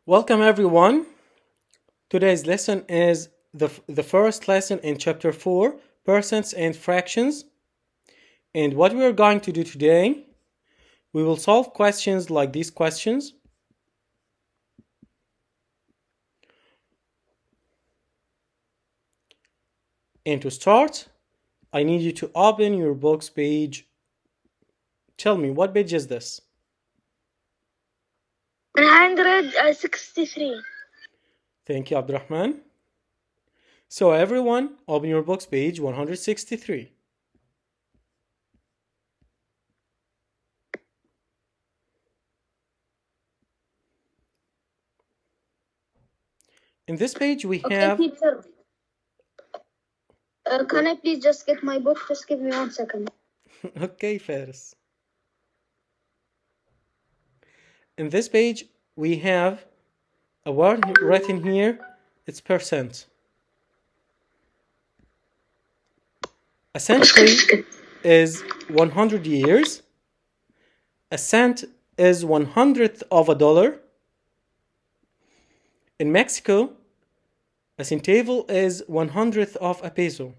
Welcome everyone. Today's lesson is the first lesson in chapter 4, percents and fractions. And what we are going to do today, we will solve questions like these questions. And to start, I need you to open your book's page. Tell me, what page is this? 163. Thank you, Abdurrahman. So everyone, open your book's page 163. In this page we Okay, have... teacher. Can I please just get my book? Just give me 1 second. Okay, Faris. In this page we have a word written here. It's percent. A century is 100 years. A cent is 100th of a dollar. In Mexico, a centavo is 100th of a peso.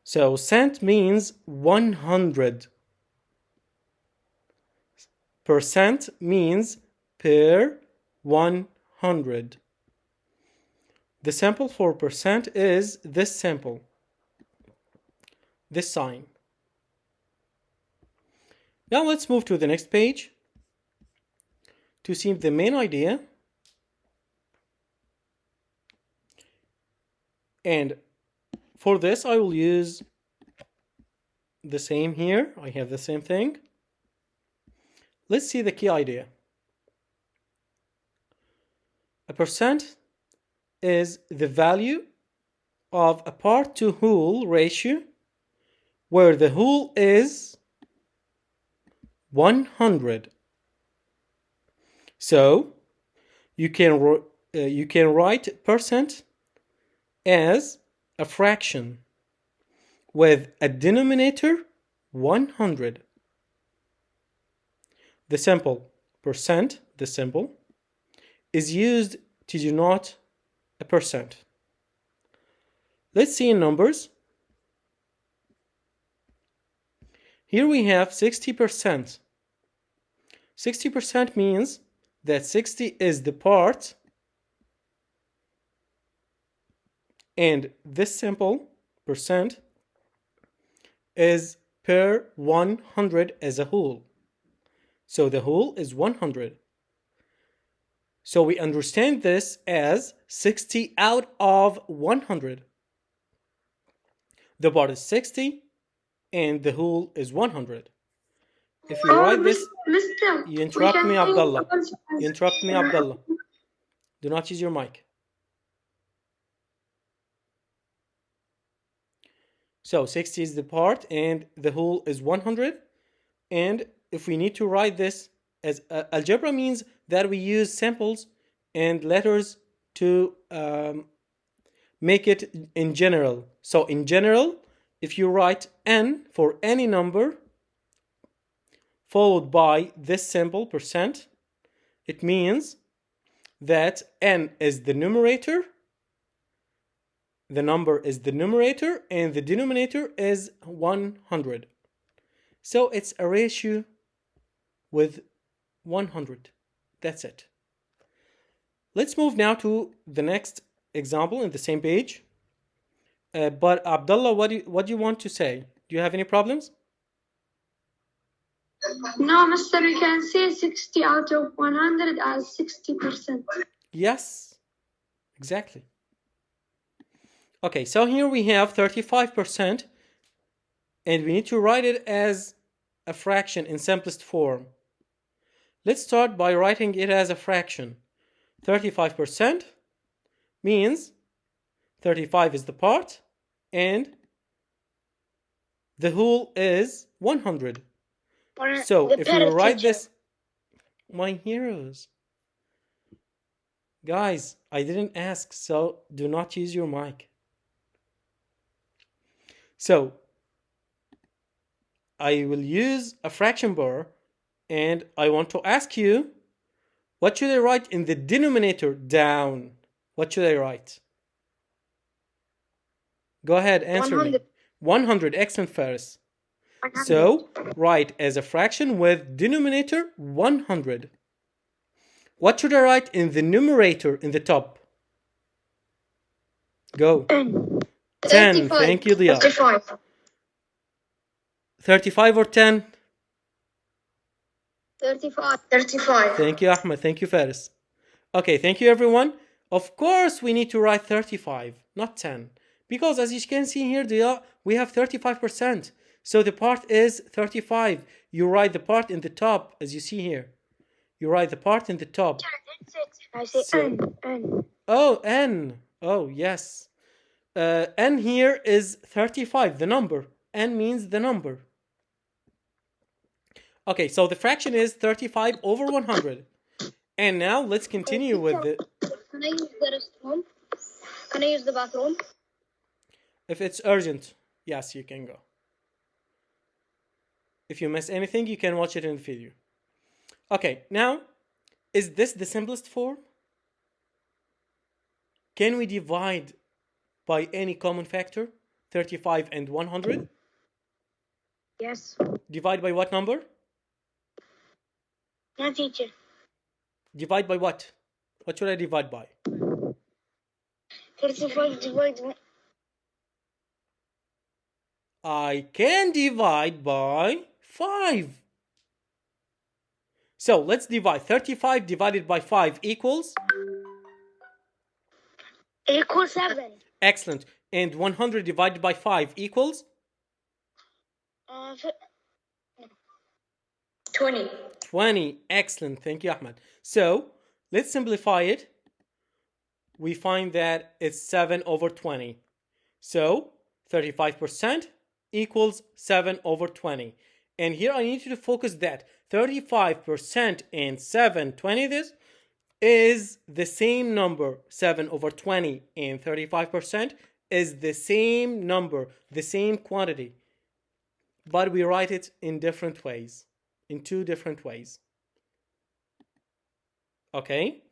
So cent means 100. Percent means per 100. The symbol for percent is this symbol, this sign. Now let's move to the next page to see the main idea. And for this, I will use the same here. I have the same thing. Let's see the key idea. A percent is the value of a part to whole ratio where the whole is 100. So you can write percent as a fraction with a denominator 100. The symbol percent, the symbol, is used to denote a percent. Let's see in numbers. Here we have 60%. 60% means that 60 is the part, and this symbol, percent, is per 100 as a whole. So the whole is 100. So we understand this as 60 out of 100. The part is 60 and the whole is 100. If you write this... Mister, You interrupt me, Abdullah. You interrupt me, Abdullah. Do not use your mic. So 60 is the part and the whole is 100. And if we need to write this as algebra, means that we use symbols and letters to make it in general. So in general, if you write n for any number followed by this symbol percent, it means that n is the numerator, the number is the numerator, and the denominator is 100. So it's a ratio with 100. That's it. Let's move now to the next example in the same page. But Abdullah, what do you want to say? Do you have any problems? No, Mister, we can say 60 out of 100 as 60%. Yes, exactly. Okay, so here we have 35%, and we need to write it as a fraction in simplest form. Let's start by writing it as a fraction. 35% means 35 is the part and the whole is 100. So if we write this, my heroes, guys, I didn't ask, so do not use your mic. So I will use a fraction bar, and I want to ask you What should I write in the denominator? Down. What should I write? Go ahead, answer 100. Me. 100. Excellent, Faris. 100. So, write as a fraction with denominator 100. What should I write in the numerator in the top? Go. 10. 10. Thank you, Dia. 35. 35 or 10? 35. 35. Thank you, Ahmed. Thank you, Faris. Okay, thank you, everyone. Of course, we need to write 35, not 10. Because as you can see here, we have 35%. So the part is 35. You write the part in the top, as you see here. You write the part in the top. I say N. Oh, N. Oh, yes. N here is 35, the number. N means the number. Okay, so the fraction is 35 over 100. And now let's continue with the... Can I use the restroom? Can I use the bathroom? If it's urgent, yes, you can go. If you miss anything, you can watch it in the video. Okay, now, is this the simplest form? Can we divide by any common factor? 35 and 100? Yes. Divide by what number? No, teacher. Divide by what? What should I divide by? 35 divided. I can divide by 5. So let's divide. 35 divided by 5 equals? Equals 7. Excellent. And 100 divided by 5 equals? 20. 20. Excellent. Thank you, Ahmed. So let's simplify it. We find that it's 7 over 20. So 35% equals 7 over 20. And here I need you to focus that 35% and 7/20 this is the same number. 7 over 20 and 35% is the same number, the same quantity. But we write it in different ways, in two different ways. Okay?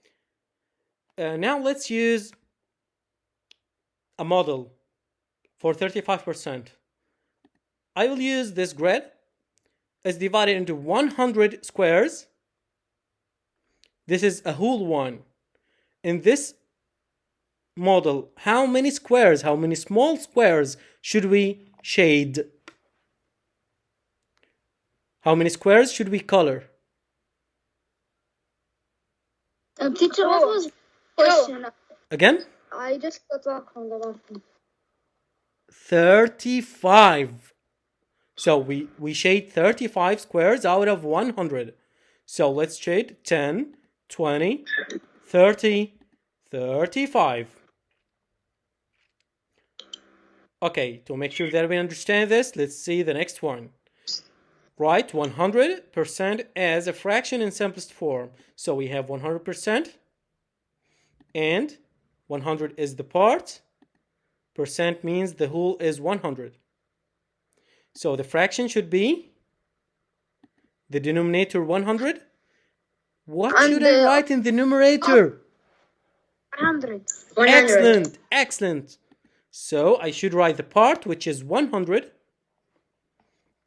Now let's use a model for 35%. I will use this grid. It's divided into 100 squares. This is a whole one. In this model, how many squares, how many small squares should we shade? How many squares should we color? Teacher, what was the question? Again? I just got back from the bathroom. 35. So we shade 35 squares out of 100. So let's shade 10, 20, 30, 35. Okay, to make sure that we understand this, let's see the next one. Write 100% as a fraction in simplest form. So we have 100% and 100 is the part. Percent means the whole is 100. So the fraction should be the denominator 100. What should I write in the numerator? 100. Excellent, excellent. So I should write the part, which is 100.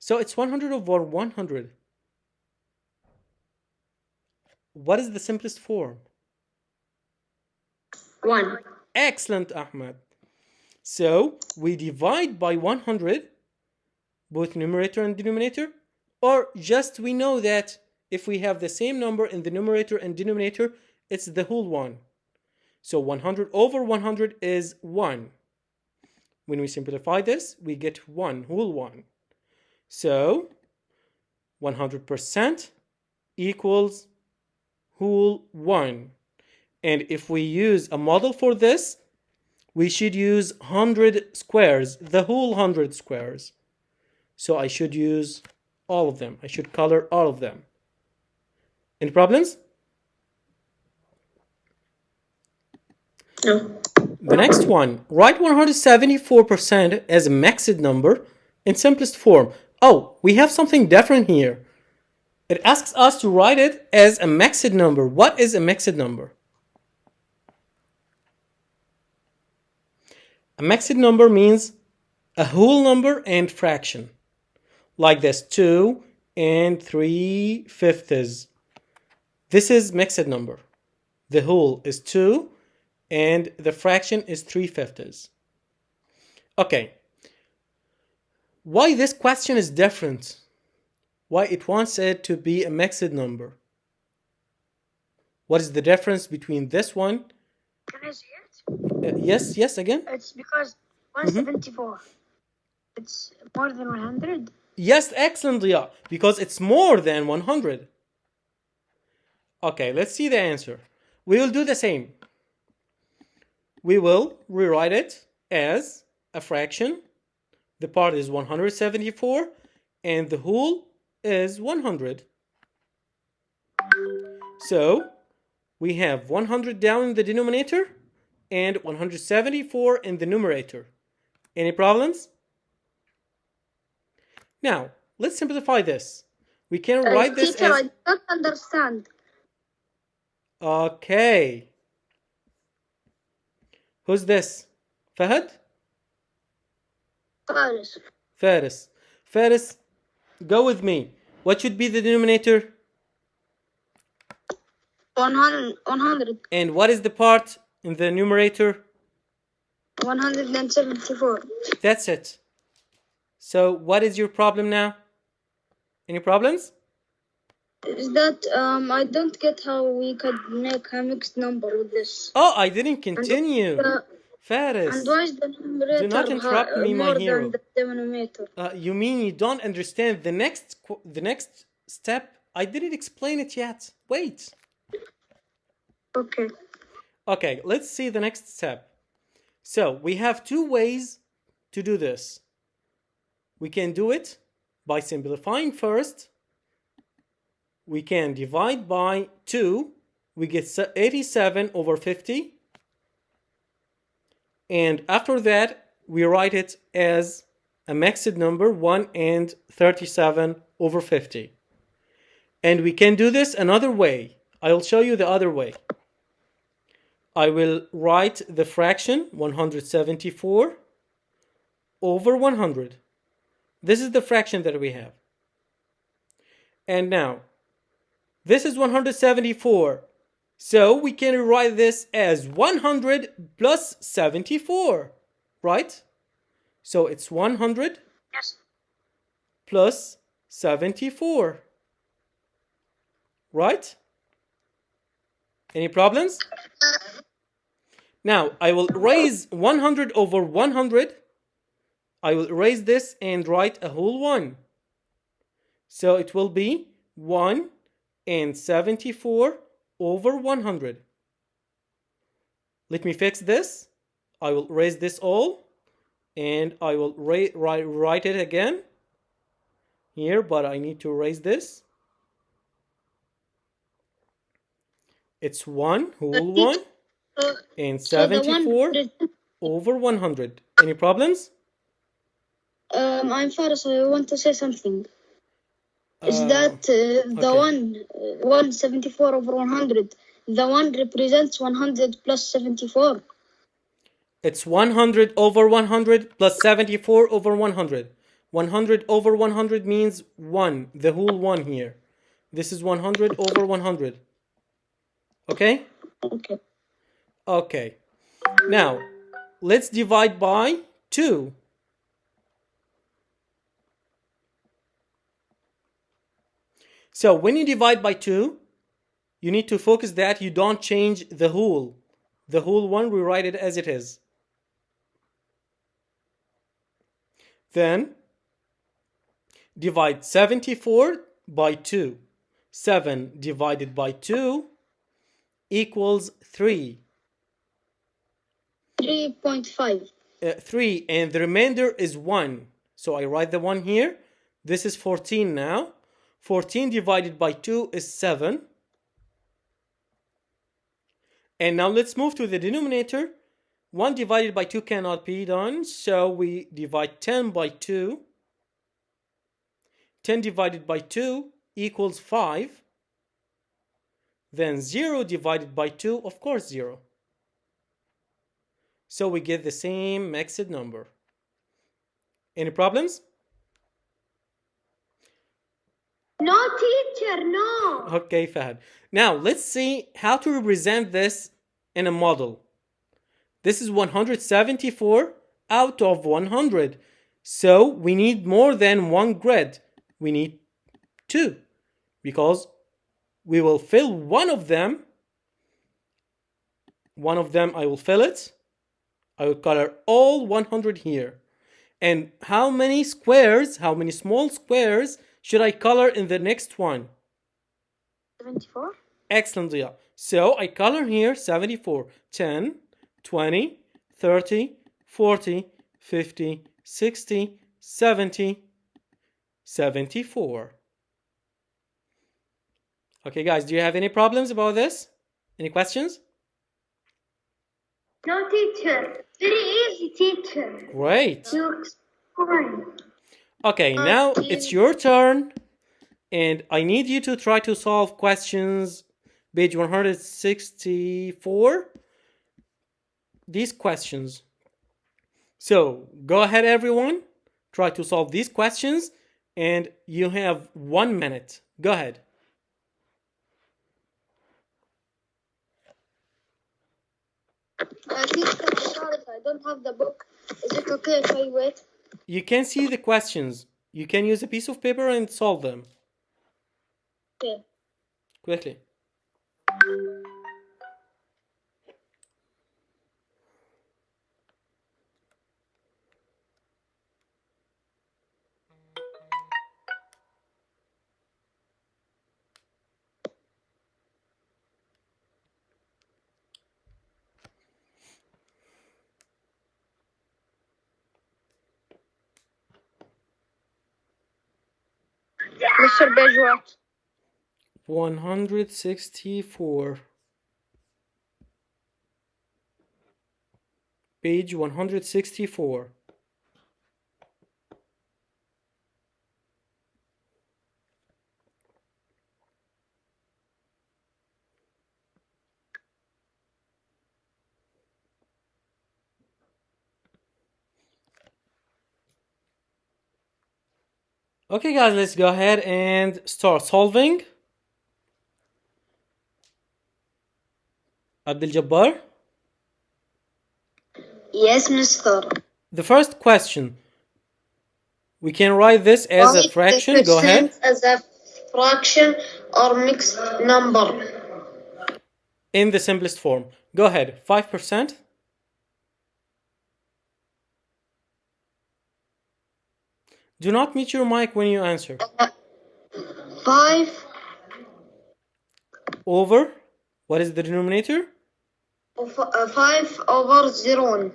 So it's 100 over 100. What is the simplest form? 1. Excellent, Ahmed. So we divide by 100, both numerator and denominator, or just we know that if we have the same number in the numerator and denominator, it's the whole one. So 100 over 100 is 1. When we simplify this, we get 1, whole 1. So 100% equals whole 1. And if we use a model for this, we should use 100 squares, the whole 100 squares. So I should use all of them. I should color all of them. Any problems? No. The next one, write 174% as a Mexi number in simplest form. Oh, we have something different here. It asks us to write it as a mixed number. What is a mixed number? A mixed number means a whole number and fraction. Like this, 2 and 3/5. This is mixed number. The whole is 2 and the fraction is 3/5. Okay. Why this question is different? Why it wants it to be a mixed number? What is the difference between this one? Can I see it? Yes, again? It's because 174. It's more than 100. Yes, excellent, yeah, because it's more than 100. Okay, let's see the answer. We will do the same. We will rewrite it as a fraction. The part is 174 and the whole is 100. So we have 100 down in the denominator and 174 in the numerator. Any problems? Now, let's simplify this. We can write this teacher, as... I don't understand. Okay. Who's this? Fahad? Faris. Faris, go with me. What should be the denominator? 100. And what is the part in the numerator? 174. That's it. So what is your problem now? Any problems? Is that I don't get how we could make a mixed number with this. Oh, I didn't continue. Faris. And why is the numerator do not interrupt me, my more hero. than the denominator? You mean you don't understand the next step? I didn't explain it yet. Wait. Okay. Okay, let's see the next step. So we have two ways to do this. We can do it by simplifying first. We can divide by 2. We get 87 over 50. And after that, we write it as a mixed number, 1 and 37 over 50. And we can do this another way. I'll show you the other way. I will write the fraction 174 over 100. This is the fraction that we have. And now, this is 174. So we can write this as 100 plus 74, right? So it's 100 plus 74, right? Any problems? Now, I will raise 100 over 100. I will erase this and write a whole 1. So it will be 1 and 74 over 100. Let me fix this. I will erase this all and I will write it again here, but I need to erase this. It's 1 whole 1 and 74 over 100. Any problems? I'm Faris. I want to say something. Is that the okay. 174 over 100, the 1 represents 100 plus 74? It's 100 over 100 plus 74 over 100. 100 over 100 means 1, the whole 1 here. This is 100 over 100. Okay? Okay. Okay. Now, let's divide by 2. So when you divide by 2, you need to focus that you don't change the whole. The whole 1, we write it as it is. Then divide 74 by 2. 7 divided by 2 equals 3. 3.5. 3, and the remainder is 1. So I write the 1 here. This is 14 now. 14 divided by 2 is 7. And now let's move to the denominator. 1 divided by 2 cannot be done, so we divide 10 by 2. 10 divided by 2 equals 5, then 0 divided by 2, of course 0. So we get the same mixed number. Any problems? No, teacher, no. Okay, Fahad. Now let's see how to represent this in a model. This is 174 out of 100. So we need more than one grid. We need 2 because we will fill one of them. One of them I will fill it. I will color all 100 here. And how many squares, how many small squares should I color in the next one? 74. Excellent, Dia. So I color here 74, 10, 20, 30, 40, 50, 60, 70, 74. Okay, guys, do you have any problems about this? Any questions? No, teacher. Very easy, teacher. Great. You explain. Okay, now it's your turn, and I need you to try to solve questions page 164. These questions. So go ahead, everyone. Try to solve these questions, and you have 1 minute. Go ahead. Teacher, sorry, I don't have the book. Is it okay if I wait? You can see the questions. You can use a piece of paper and solve them. Okay. Quickly. Mr. Page what? 164. Page 164. Okay, guys, let's go ahead and start solving. Abdul Jabbar. Yes, Mister. The first question. We can write this as a fraction. Go ahead. As a fraction or mixed number. In the simplest form. Go ahead. 5%. Do not mute your mic when you answer. 5 Over. What is the denominator? 5 over 0.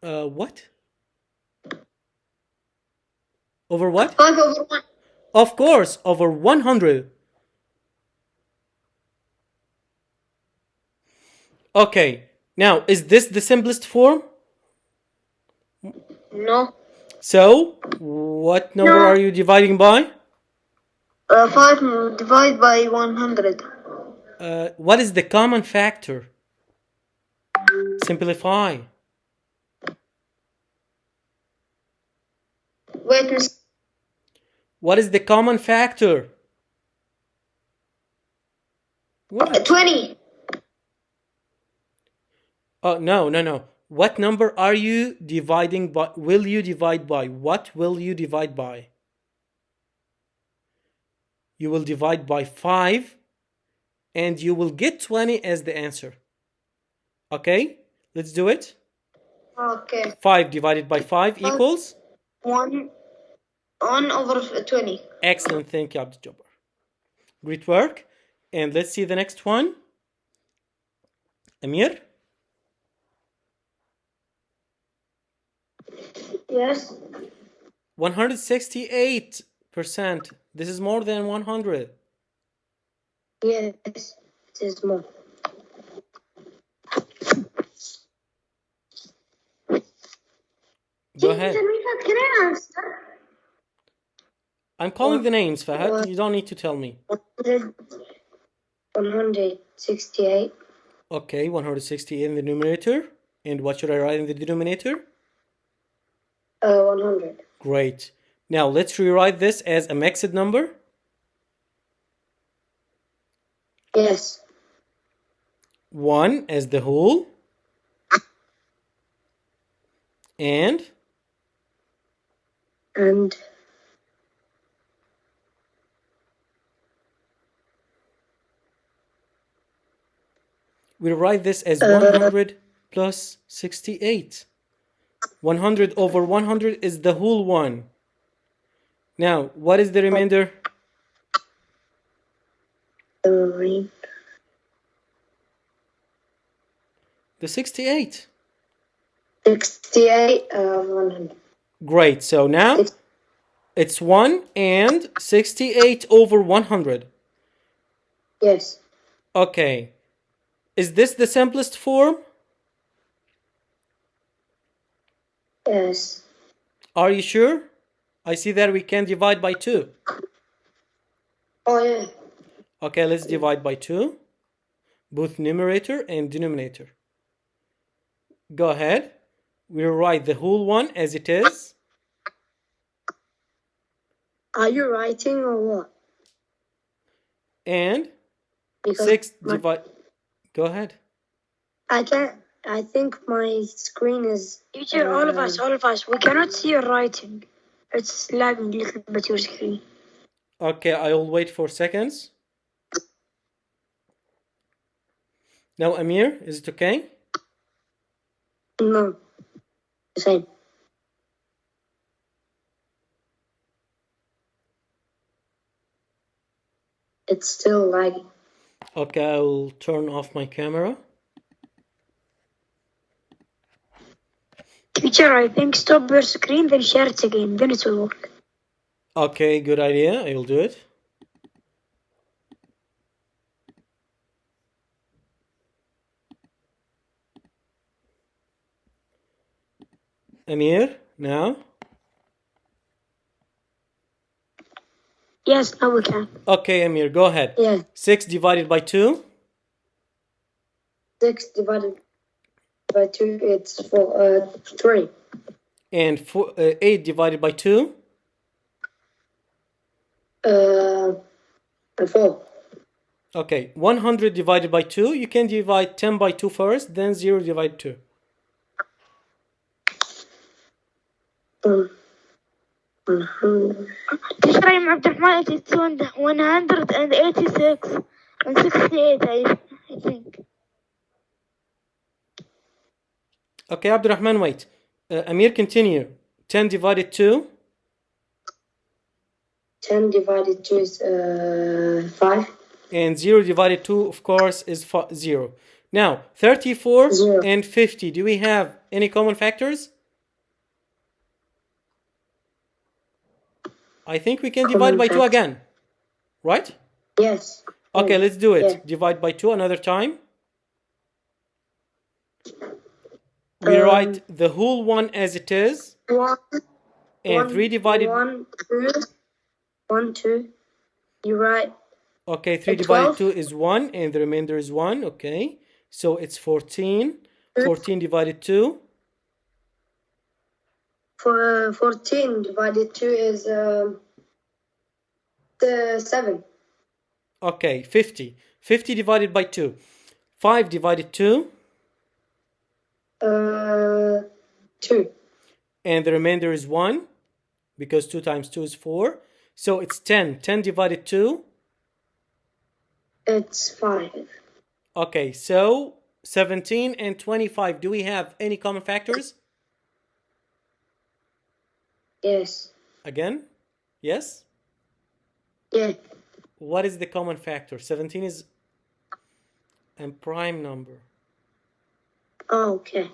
What? Over what? 5 over 1. Of course, over 100. Okay. Now, is this the simplest form? No. So, what number are you dividing by? 5 divided by 100. What is the common factor? Simplify. Wait, Mister. What is the common factor? What? 20. Oh, no. What number are you dividing by? Will you divide by? What will you divide by? You will divide by 5 and you will get 20 as the answer. Okay? Let's do it. Okay. 5 divided by 5 equals? 1 over 20. Excellent. Thank you, Abdul Jabbar. Great work. And let's see the next one. Amir? Yes. 168%. This is more than 100. Yes, it is more. Go ahead. Can I answer? I'm calling the names, Fahad. You don't need to tell me. 168. Okay, 160 in the numerator. And what should I write in the denominator? 100. Great. Now let's rewrite this as a mixed number. Yes. 1 as the whole. And we'll write this as 100 plus 68. 100 over 100 is the whole one. Now, what is the remainder? The 68. 68, 100. Great. So now it's 1 and 68 over 100. Yes. Okay. Is this the simplest form? Yes. Are you sure? I see that we can divide by 2. Oh, yeah. Okay, let's divide by 2. Both numerator and denominator. Go ahead. We'll write the whole one as it is. Are you writing or what? And Because 6 divide. Go ahead. I can't. I think my screen is. Teacher, all of us, we cannot see your writing. It's lagging a little bit your screen. Okay, I'll wait for seconds. Now, Amir, is it okay? No. Same. It's still lagging. Okay, I'll turn off my camera. Teacher, I think stop your screen, then share it again, then it will work. Okay, good idea. I will do it. Amir, now? Yes, now we can. Okay, Amir, go ahead. Yeah. 6 divided by 2? 6 divided by 2, it's 3. And 8 divided by 2? 4. Okay, 100 divided by 2. You can divide 10 by 2 first, then 0 divided 2. 100. Teacher, I'm Abdurrahman, it's 186 and 68, I think. Okay, Abdurrahman, wait. Amir, continue. 10 divided 2? 10 divided 2 is 5. And 0 divided 2, of course, is 0. Now, 34 0. and 50. Do we have any common factors? I think we can divide by 2 again. Right? Yes. Okay, let's do it. Yeah. Divide by 2 another time. We write the whole one as it is. 1. And 3 divided... 1, 2. 1, 2. You write... Okay, 3 divided 2 is 1, and the remainder is 1. Okay, so it's 14. 14 divided 2. 14 divided 2 is 7. Okay, 50. 50 divided by 2. 5 divided 2. 2. And the remainder is 1, because 2 times 2 is 4. So it's 10. 10 divided 2. It's 5. Okay, so 17 and 25. Do we have any common factors? Yes. Again? Yes? Yeah. What is the common factor? 17 is a prime number. Oh, okay.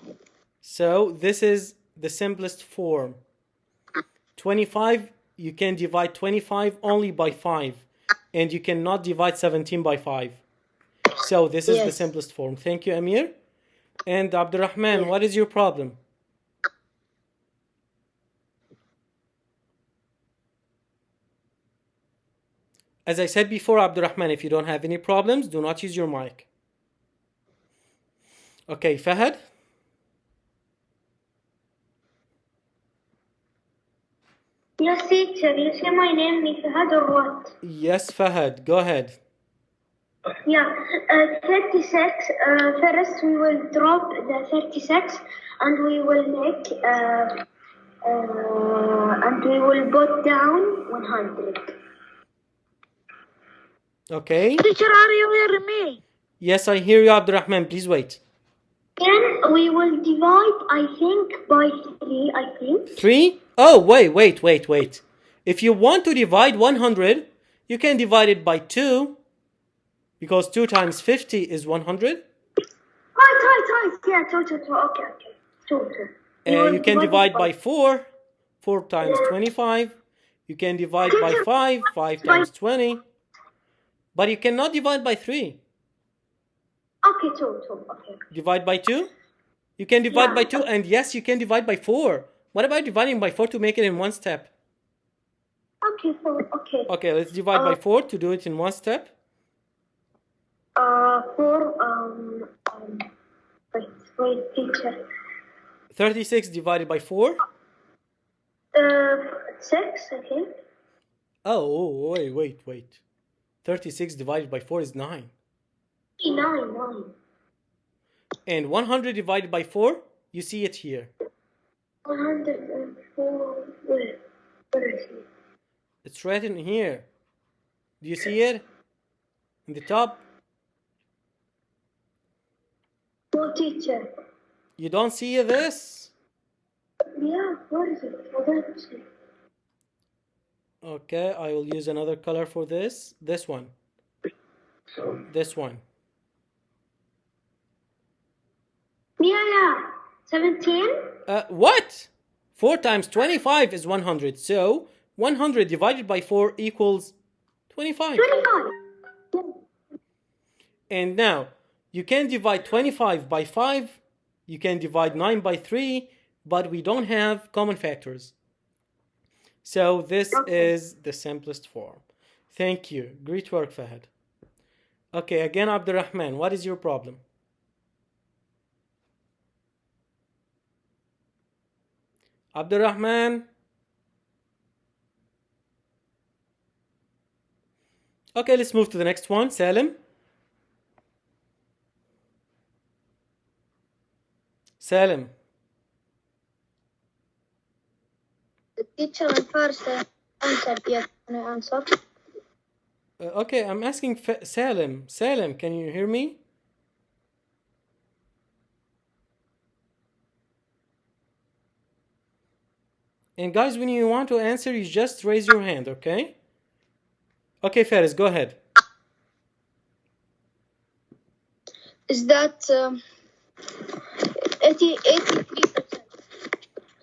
So this is the simplest form. 25, you can divide 25 only by 5. And you cannot divide 17 by 5. So this is the simplest form. Thank you, Amir. And Abdurrahman, what is your problem? As I said before, Abdurrahman, if you don't have any problems, do not use your mic. Okay, Fahad? Yes, teacher. You say my name is Fahad or what? Yes, Fahad, go ahead. Yeah, 36. First, we will drop the 36 and we will make and we will put down 100. Okay. Teacher, are you hearing me? Yes, I hear you, Abdurrahman. Please wait. Then we will divide, I think, by 3, I think. 3? Oh, wait. If you want to divide 100, you can divide it by 2, because 2 times 50 is 100. Right. Yeah, 2. Okay. 2. You can divide by 4, 4 times 25. You can divide by 5, 5 times 20. But you cannot divide by 3. Okay, 2. Okay. Divide by 2? You can divide by 2, and yes, you can divide by 4. What about dividing by 4 to make it in one step? Okay, 4. Okay. Okay, let's divide by 4 to do it in one step. 4, wait, teacher. 36 divided by 4? 6, I think. Oh, wait. 36 divided by 4 is 9. 9. And 100 divided by 4, you see it here. 104, where is it? It's right in here. Do you see it? In the top? No, teacher. You don't see this? Yeah, where is it? I don't see. Okay, I will use another color for this. This one. This one. Yeah. 17? What? 4 times 25 is 100. So 100 divided by 4 equals 25. 25. And now you can divide 25 by 5. You can divide 9 by 3. But we don't have common factors. So this is the simplest form. Thank you. Great work, Fahad. Okay, again, Abdurrahman, what is your problem? Abdurrahman? Okay, let's move to the next one. Salim? Salim? The teacher and first answer, yes, can I answer? Okay, I'm asking Salim. Salim, can you hear me? And guys, when you want to answer, you just raise your hand, okay? Okay, Faris, go ahead. Is that 83%?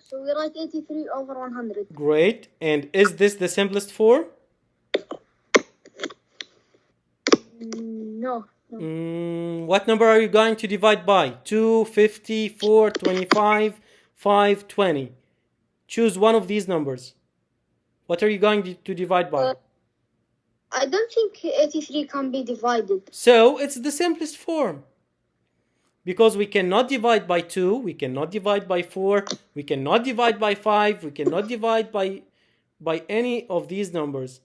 So we write 83 over 100. Great. And is this the simplest form? No. What number are you going to divide by? 2, 50, 4, 25, 5, 20. Choose one of these numbers. What are you going to divide by? I don't think 83 can be divided. So it's the simplest form. Because we cannot divide by 2, we cannot divide by 4, we cannot divide by 5, we cannot divide by any of these numbers.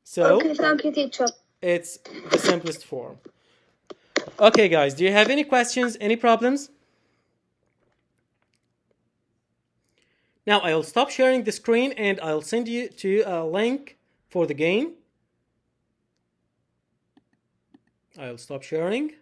So okay, thank you, teacher. It's the simplest form. Okay, guys, do you have any questions, any problems? Now I'll stop sharing the screen and I'll send you to a link for the game. I'll stop sharing.